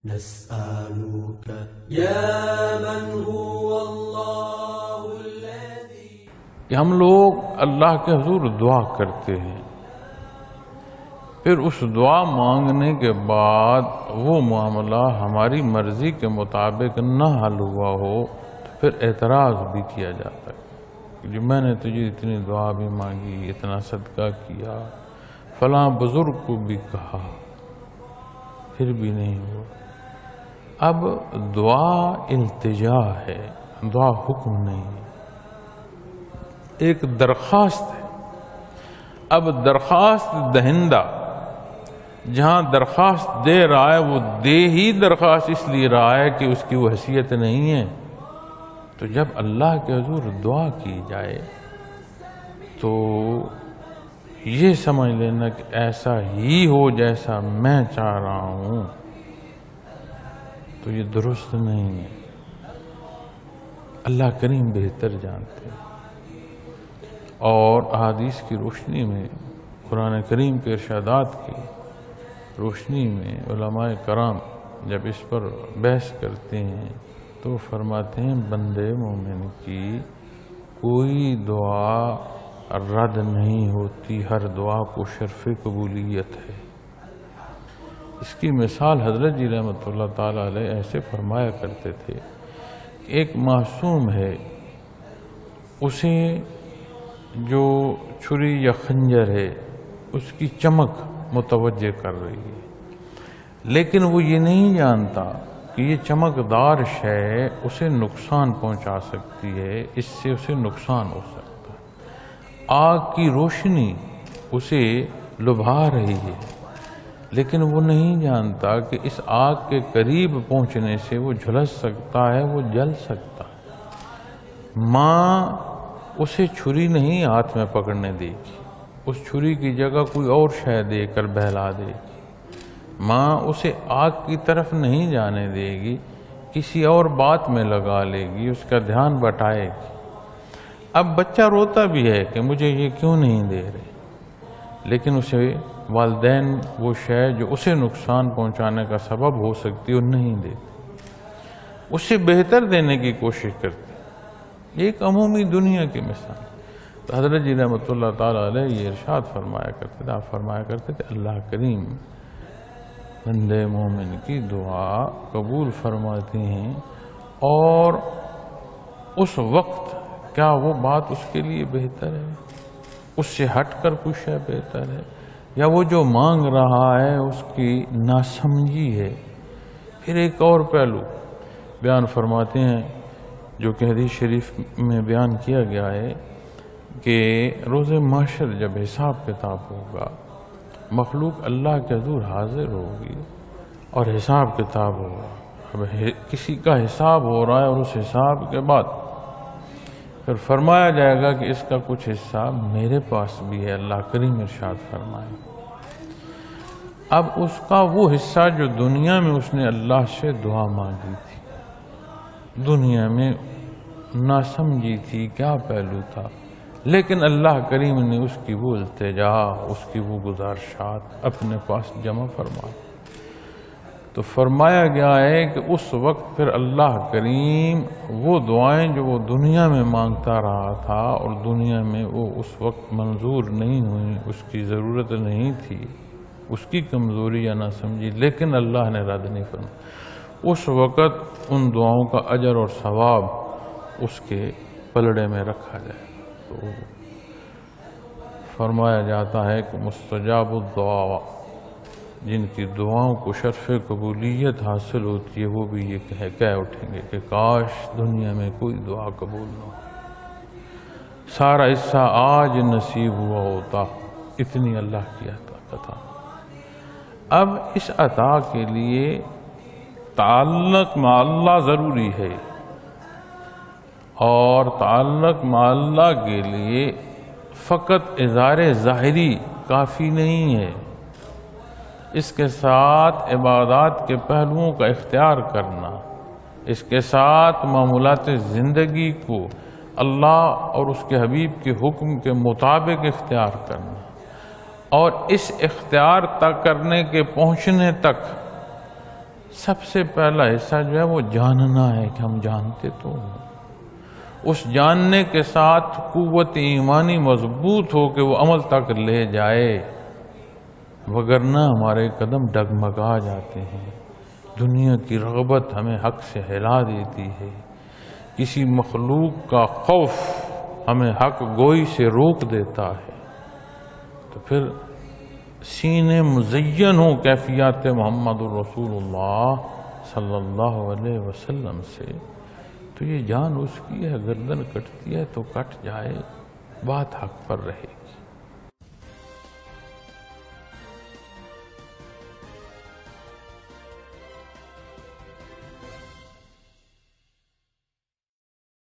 نسألك يا من هو الله الذي کہ ہم لوگ اللہ کے حضور دعا کرتے ہیں، پھر اس دعا مانگنے کے بعد وہ معاملہ ہماری مرضی کے مطابق نہ حل ہوا ہو تو پھر اعتراض بھی کیا جاتا ہے کہ میں نے تجھے اتنی دعا بھی مانگی، اتنا صدقہ کیا، فلاں بزرگ کو بھی کہا، پھر بھی نہیں ہوا۔ اب دعا التجا ہے، دعا حکم نہیں ہے، ایک درخواست ہے۔ اب درخواست دہندہ جہاں درخواست دے رہا ہے وہ دے ہی درخواست اس لیے رہا ہے کہ اس کی وہ حیثیت نہیں ہے، تو جب اللہ کے حضور دعا کی جائے تو یہ سمجھ لینا کہ ایسا ہی ہو جیسا میں چاہ رہا ہوں، تو یہ درست نہیں ہے۔ اللہ کریم بہتر جانتے ہیں، اور احادیث کی روشنی میں، قرآن کریم کے ارشادات کی روشنی میں علماء کرام جب اس پر بحث کرتے ہیں تو فرماتے ہیں بندے مومن کی کوئی دعا رد نہیں ہوتی، ہر دعا کو شرف قبولیت ہے۔ اس کی مثال حضرت جی رحمۃ اللہ تعالیٰ علیہ ایسے فرمایا کرتے تھے کہ ایک معصوم ہے، اسے جو چھری یا خنجر ہے اس کی چمک متوجہ کر رہی ہے، لیکن وہ یہ نہیں جانتا کہ یہ چمکدار شے اسے نقصان پہنچا سکتی ہے، اس سے اسے نقصان ہو سکتا ہے۔ آگ کی روشنی اسے لبھا رہی ہے، لیکن وہ نہیں جانتا کہ اس آگ کے قریب پہنچنے سے وہ جھلس سکتا ہے، وہ جل سکتا ہے۔ ماں اسے چھری نہیں ہاتھ میں پکڑنے دے گی، اس چھری کی جگہ کوئی اور شے دے کر بہلا دے گی۔ ماں اسے آگ کی طرف نہیں جانے دے گی، کسی اور بات میں لگا لے گی، اس کا دھیان بٹائے گی۔ اب بچہ روتا بھی ہے کہ مجھے یہ کیوں نہیں دے رہے، لیکن اسے والدین وہ شے جو اسے نقصان پہنچانے کا سبب ہو سکتی ہے وہ نہیں دیتے، اسے بہتر دینے کی کوشش کرتے۔ یہ ایک عمومی دنیا کی مثال۔ تو حضرت جی رحمۃ اللہ تعالیٰ علیہ یہ ارشاد فرمایا کرتے تھے، آپ فرمایا کرتے تھے اللہ کریم بندے مومن کی دعا قبول فرماتے ہیں، اور اس وقت کیا وہ بات اس کے لیے بہتر ہے، اس سے ہٹ کر کچھ ہے بہتر ہے، یا وہ جو مانگ رہا ہے اس کی ناسمجھی ہے۔ پھر ایک اور پہلو بیان فرماتے ہیں جو کہ حدیث شریف میں بیان کیا گیا ہے کہ روز محشر جب حساب کتاب ہوگا، مخلوق اللہ کے حضور حاضر ہوگی اور حساب کتاب ہوگا۔ اب کسی کا حساب ہو رہا ہے اور اس حساب کے بعد پھر فرمایا جائے گا کہ اس کا کچھ حصہ میرے پاس بھی ہے، اللہ کریم ارشاد فرمائے۔ اب اس کا وہ حصہ جو دنیا میں اس نے اللہ سے دعا مانگی تھی، دنیا میں نہ سمجھی تھی کیا پہلو تھا، لیکن اللہ کریم نے اس کی وہ التجا، اس کی وہ گزارشات اپنے پاس جمع فرمائی۔ تو فرمایا گیا ہے کہ اس وقت پھر اللہ کریم وہ دعائیں جو وہ دنیا میں مانگتا رہا تھا اور دنیا میں وہ اس وقت منظور نہیں ہوئی، اس کی ضرورت نہیں تھی، اس کی کمزوری یا نہ سمجھی، لیکن اللہ نے رد نہیں فرمایا، اس وقت ان دعاؤں کا اجر اور ثواب اس کے پلڑے میں رکھا جائے۔ تو فرمایا جاتا ہے کہ مستجاب الدعا، جن کی دعاؤں کو شرف قبولیت حاصل ہوتی ہے، وہ بھی یہ کہہ اٹھیں گے کہ کاش دنیا میں کوئی دعا قبول نہ ہو، سارا حصہ آج نصیب ہوا ہوتا، اتنی اللہ کی عطا۔ اب اس عطا کے لیے تعلق مع اللہ ضروری ہے، اور تعلق مع اللہ کے لیے فقط اظہار ظاہری کافی نہیں ہے، اس کے ساتھ عبادات کے پہلوؤں کا اختیار کرنا، اس کے ساتھ معمولات زندگی کو اللہ اور اس کے حبیب کے حکم کے مطابق اختیار کرنا، اور اس اختیار تک کرنے کے پہنچنے تک سب سے پہلا حصہ جو ہے وہ جاننا ہے کہ ہم جانتے تو ہیں، اس جاننے کے ساتھ قوت ایمانی مضبوط ہو کہ وہ عمل تک لے جائے، وگرنہ ہمارے قدم ڈگمگا جاتے ہیں، دنیا کی رغبت ہمیں حق سے ہلا دیتی ہے، کسی مخلوق کا خوف ہمیں حق گوئی سے روک دیتا ہے، تو پھر سینے مزین ہو کیفیات محمد الرسول اللہ صلی اللہ علیہ وسلم سے، تو یہ جان اس کی ہے، گردن کٹتی ہے تو کٹ جائے، بات حق پر رہے گی۔